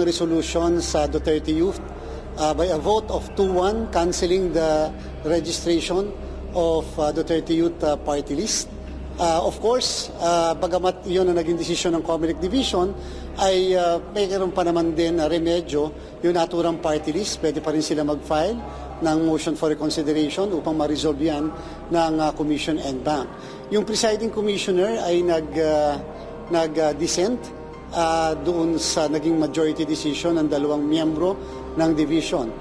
resolution sa Duterte Youth by a vote of 2-1 canceling the registration of Duterte Youth Party List. Of course, bagamat iyon ang naging desisyon ng Comelec Division, ay mayroon pa naman din remedyo yung naturang party list. Pwede pa rin sila mag-file ng motion for reconsideration upang ma-resolve yan ng Commission and Bank. Yung presiding commissioner ay nag-dissent doon sa naging majority decision ng dalawang miyembro ng division.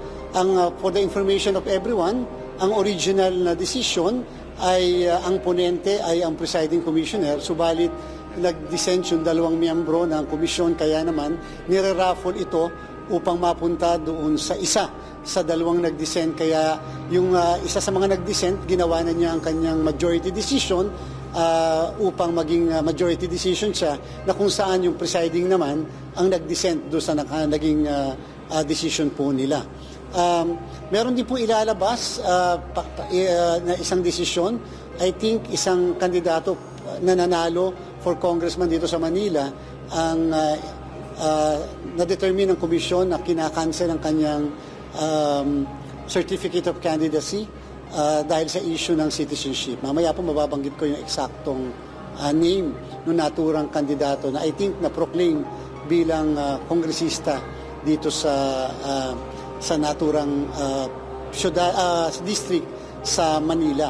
For the information of everyone, ang original na decision ay ang ponente ay ang presiding commissioner, subalit nag-dissent yung dalawang miyembro ng komisyon, kaya naman nire-raffle ito upang mapunta doon sa isa sa dalawang nag-dissent. Kaya yung isa sa mga nag-dissent, ginawa na niya ang kanyang majority decision upang maging majority decision siya, na kung saan yung presiding naman ang nag-dissent doon sa naging decision po nila. Meron din po ilalabas na isang desisyon. I think isang kandidato na nanalo for congressman dito sa Manila ang na-determine ng komisyon na kinakancel ang kanyang certificate of candidacy dahil sa issue ng citizenship. Mamaya po mababanggit ko yung eksaktong name ng naturang kandidato na I think na-proclaim bilang kongresista dito sa naturang district sa Manila.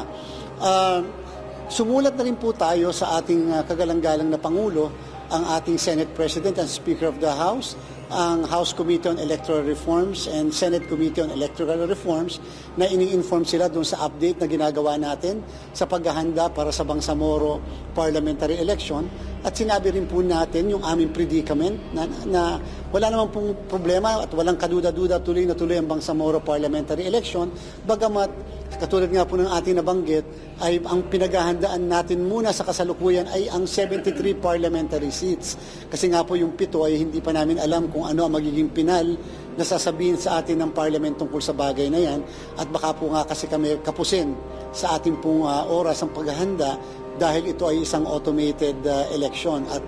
Sumulat na rin po tayo sa ating kagalang-galang na Pangulo, ang ating Senate President and Speaker of the House, ang House Committee on Electoral Reforms and Senate Committee on Electoral Reforms, na ini-inform sila doon sa update na ginagawa natin sa paghahanda para sa Bangsamoro parliamentary election. At sinabi rin po natin yung aming predicament na wala namang pong problema at walang kaduda-duda, tuloy na tuloy ang Bangsamoro parliamentary election, bagamat katulad nga po ng ating nabanggit, ay ang pinaghahandaan natin muna sa kasalukuyan ay ang 73 parliamentary seats. Kasi nga po yung 7 ay hindi pa namin alam kung ano ang magiging pinal na sasabihin sa atin ng parliament tungkol sa bagay na yan. At baka po nga kasi kami kapusin sa ating pong oras ang paghahanda dahil ito ay isang automated election. At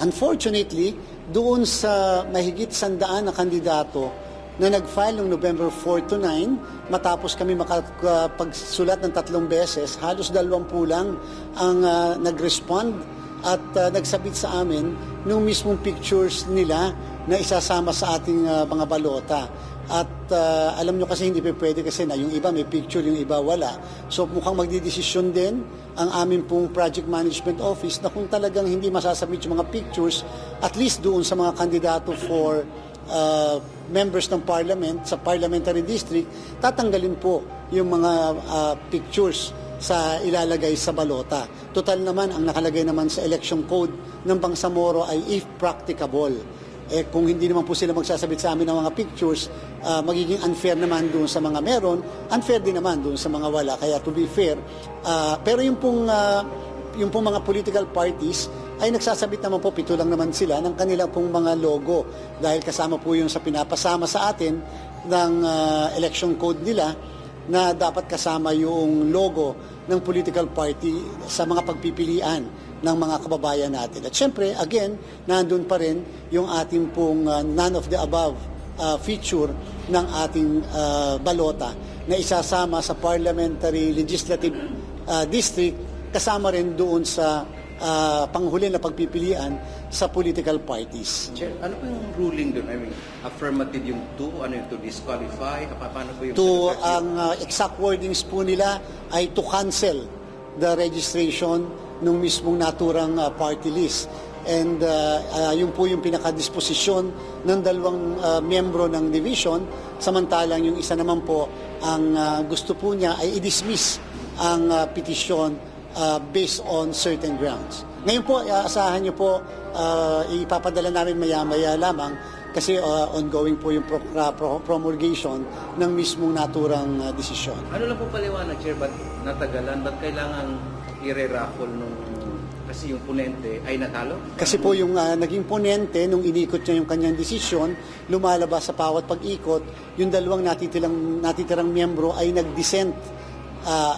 unfortunately, doon sa mahigit 100 na kandidato na nag-file noong November 4 to 9, matapos kami makapagsulat ng 3 beses, halos 20 lang ang nag-respond at nagsabit sa amin nung mismong pictures nila na isasama sa ating mga balota. At alam nyo kasi hindi pwede kasi na yung iba may picture, yung iba wala. So mukhang magdidesisyon din ang aming pong Project Management Office na kung talagang hindi masasabit yung mga pictures, at least doon sa mga kandidato for members ng parliament sa parliamentary district, tatanggalin po yung mga pictures sa ilalagay sa balota. Total naman, ang nakalagay naman sa election code ng Bangsamoro ay if practicable. Kung hindi naman po sila magsasabit sa amin ng mga pictures, magiging unfair naman doon sa mga meron, unfair din naman doon sa mga wala. Kaya to be fair, pero yung pong mga political parties ay nagsasabit naman po, 7 lang naman sila ng kanilang pong mga logo, dahil kasama po yung sa pinapasama sa atin ng election code nila na dapat kasama yung logo ng political party sa mga pagpipilian ng mga kababayan natin. At syempre, again, nandun pa rin yung ating pong none of the above feature ng ating balota na isasama sa parliamentary legislative district, kasama rin doon sa panghuli na pagpipilian sa political parties. Chair, ano po yung ruling doon? I mean, affirmative yung to, ano yung to disqualify? Paano po yung... Ang exact wordings po nila ay to cancel the registration ng mismong naturang party list. And yun po yung pinakadisposisyon ng 2 miyembro ng division, samantalang yung isa naman po, ang gusto po niya ay i-dismiss ang petisyon based on certain grounds. Ngayon po, asahan niyo po, ipapadala namin maya-maya lamang kasi ongoing po yung promulgation ng mismong naturang desisyon. Ano lang po paliwanag, Chair, ba't natagalan? Ba't kailangan i-raffle nung kasi yung ponente ay natalo? Kasi po yung naging ponente, nung inikot niya yung kanyang desisyon, lumalabas sa bawat pag-ikot, yung 2 natitirang miyembro ay nag-dissent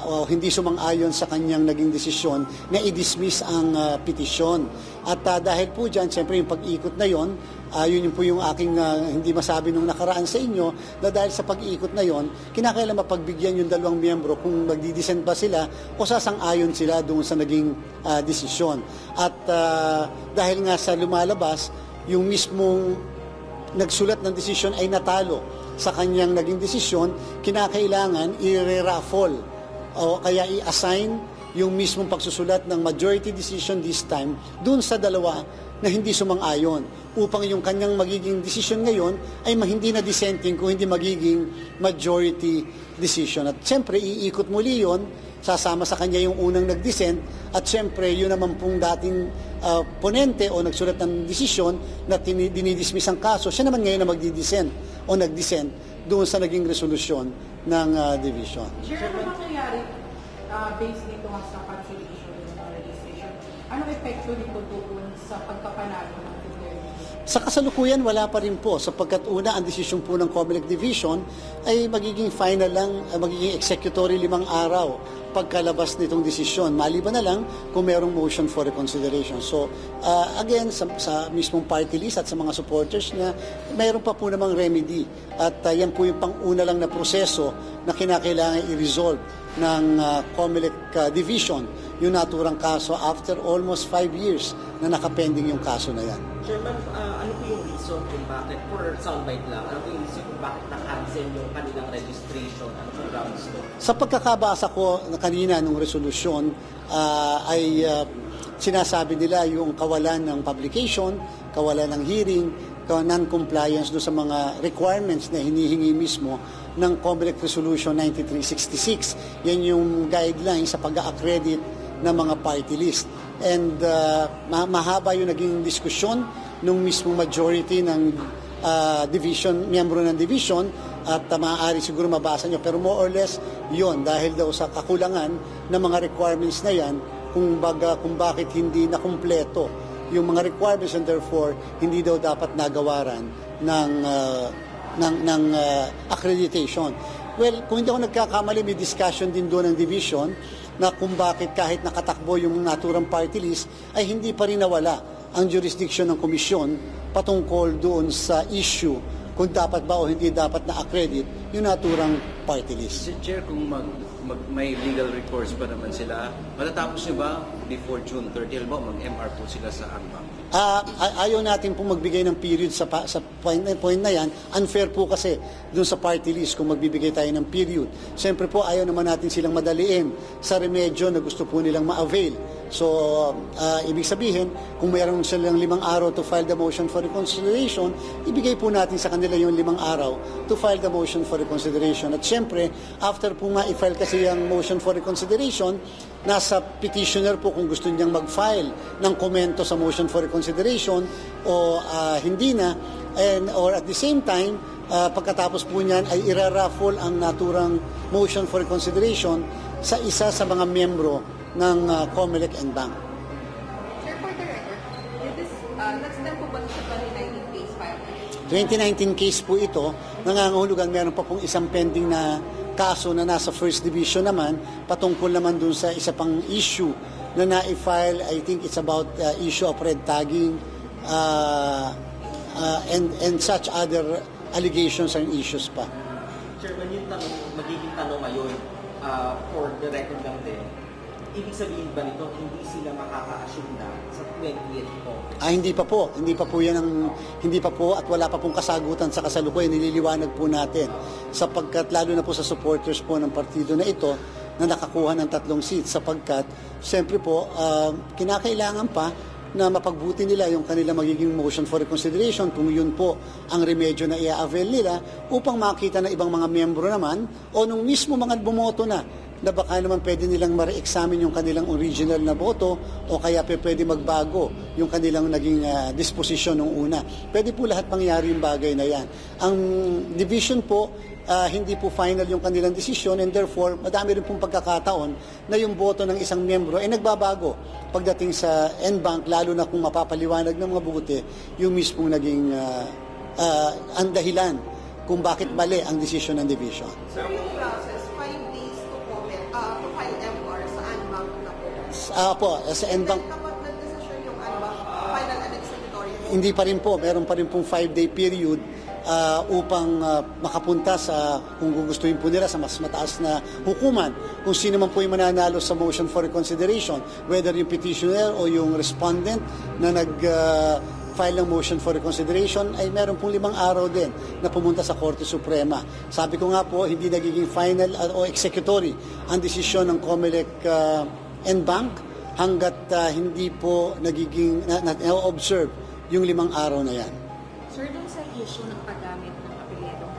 o hindi sumang-ayon sa kanyang naging desisyon na i-dismiss ang petisyon. At dahil po dyan, siyempre yung pag-ikot na yon, yun po yung aking hindi masabi nung nakaraan sa inyo, na dahil sa pag-ikot na yon, kinakailangan mapagbigyan yung dalawang miyembro kung magdi-dissent ba sila o sasang-ayon sila doon sa naging desisyon. At dahil nga sa lumalabas, yung mismong nagsulat ng desisyon ay natalo sa kanyang naging desisyon, kinakailangan i-raffle o kaya i-assign yung mismong pagsusulat ng majority decision this time dun sa dalawa na hindi sumang-ayon upang yung kanyang magiging decision ngayon ay hindi na dissenting kung hindi magiging majority decision. At siyempre, iikot muli yon, sasama sa kanya yung unang nag-dissent at siyempre, yun naman pong dating ponente o nagsulat ng desisyon na dinidismiss ang kaso, siya naman ngayon na magdi-dissent o nag-dissent doon sa naging resolusyon ng division. Chair, ano mangyayari based dito nga sa cancellation ng registration? Anong epekto nito doon sa pagkapanalo ng Duterte? Sa kasalukuyan, wala pa rin po sapagkat una, ang desisyon po ng COMELEC Division ay magiging final lang, magiging executory 5 araw pagkalabas nitong desisyon. Maliban na lang kung mayroong motion for reconsideration. So, again, sa mismong party list at sa mga supporters na mayroon pa po namang remedy. At yan po yung pang-una lang na proseso na kinakailangan i-resolve ng COMELEC Division, yung naturang kaso after almost 5 years na nakapending yung kaso na yan. Chairman, ano po yung reason kung bakit, for soundbite lang, ano po yung reason kung bakit na-cancel yung kanilang registration? Ano po grounds to? Sa pagkakabasa ko na kanina nung resolusyon, ay sinasabi nila yung kawalan ng publication, kawalan ng hearing, non-compliance do sa mga requirements na hinihingi mismo ng COMELEC Resolution 9366. Yan yung guideline sa pag-accredit ng mga party list. And mahaba yung naging diskusyon nung mismo majority ng division, miyembro ng division, at maaari siguro mabasa nyo. Pero more or less, yon dahil daw sa kakulangan ng mga requirements na yan, kung bakit hindi nakumpleto yung mga requirements and therefore hindi daw dapat nagawaran ng accreditation. Well, kung hindi ako nagkakamali, may discussion din doon ng division na kung bakit kahit nakatakbo yung naturang party list ay hindi pa rin nawala ang jurisdiction ng komisyon patungkol doon sa issue kung dapat ba o hindi dapat na-accredit yung naturang party list. Si Chair, kung may legal recourse pa naman sila, matatapos nyo ba before June 30? Ba mag-MR po sila sa ANBAC? Ayaw natin po magbigay ng period sa point na yan. Unfair po kasi dun sa party list kung magbibigay tayo ng period. Siyempre po, ayaw naman natin silang madaliin sa remedyo na gusto po nilang ma-avail. So, ibig sabihin, kung mayroon silang 5 araw to file the motion for reconsideration, ibigay po natin sa kanila yung 5 araw to file the motion for reconsideration. At siyempre, after po nga i-file kasi yung motion for reconsideration, nasa petitioner po kung gusto niyang mag-file ng komento sa motion for reconsideration o hindi na, or at the same time, pagkatapos po niyan ay iraraffle ang naturang motion for reconsideration sa isa sa mga miyembro ng COMELEC and Bank. Chair, for the record, that's then po ba sa 2019 case file? 2019 case po ito, nangangahulugan meron pa pong isang pending na kaso na nasa First Division naman, patungkol naman dun sa isa pang issue na na-file. I think it's about issue of red tagging and such other allegations and issues pa. Chairman, yung magiging tanong ngayon, for the record lang din, ibig sabihin ba nito, hindi sila makaka-assume na sa 20th Congress? Hindi pa po. Hindi pa po at wala pa pong kasagutan sa kasalukuyan. Nililiwanag po natin. Sapagkat lalo na po sa supporters po ng partido na ito na nakakuha ng 3 seats sapagkat siyempre po kinakailangan pa na mapagbuti nila yung kanila magiging motion for reconsideration kung yun po ang remedyo na i-avail nila upang makita ng ibang mga miyembro naman o nung mismo mga bumoto na baka naman pwede nilang ma-re-examine yung kanilang original na boto o kaya pwede magbago yung kanilang naging disposition nung una. Pwede po lahat pangyari yung bagay na yan. Ang division po, hindi po final yung kanilang desisyon and therefore madami rin pong pagkakataon na yung boto ng isang miyembro ay nagbabago pagdating sa NBank, lalo na kung mapapaliwanag ng mabuti yung mismong naging ang dahilan kung bakit mali ang desisyon ng division. So yung process, 5 days to comment, sa NBank. Kapag nag-desisyon yung final and executory. Hindi pa rin po, meron pa rin pong 5-day period upang makapunta sa, kung gugustuhin po nila, sa mas mataas na hukuman. Kung sino man po yung mananalo sa motion for reconsideration, whether yung petitioner o yung respondent na file ng motion for reconsideration, ay meron pong 5 araw din na pumunta sa Korte Suprema. Sabi ko nga po, hindi nagiging final o executory ang desisyon ng COMELEC NBank hanggat hindi po nagiging na-observe yung 5 araw na yan. Sir, doon sa issue ng paggamit ng apelyedong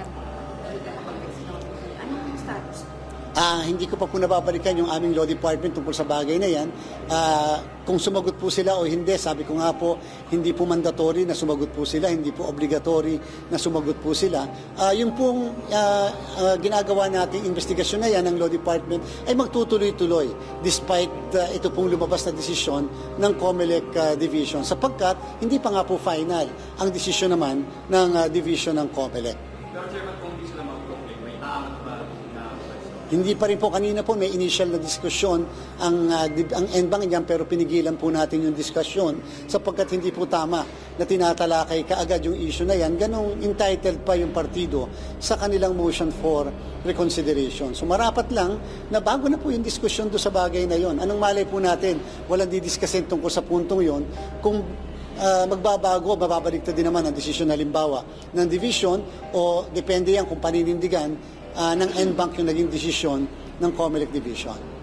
anong status? Hindi ko pa po nababalikan yung aming law department tungkol sa bagay na yan. Kung sumagot po sila o hindi, sabi ko nga po, hindi po mandatory na sumagot po sila, hindi po obligatory na sumagot po sila. Yung pong ginagawa nating investigasyon na yan ng law department ay magtutuloy-tuloy despite ito pong lumabas na desisyon ng COMELEC division sapagkat hindi pa nga po final ang desisyon naman ng division ng COMELEC. Pero Chairman, kung hindi sila mag-complain, may aangat ba na Hindi pa rin po, kanina po may initial na diskusyon ang NBank niyan pero pinigilan po natin yung diskusyon sapagkat hindi po tama na tinatalakay kaagad yung issue na yan. Ganong entitled pa yung partido sa kanilang motion for reconsideration. So marapat lang na bago na po yung diskusyon do sa bagay na yon. Anong malay po natin? Walang didiscusin tungkol sa puntong yon kung magbabago, mababaliktad din naman ang desisyon halimbawa ng division o depende yan kung paninindigan ng NBank yung naging desisyon ng COMELEC Division.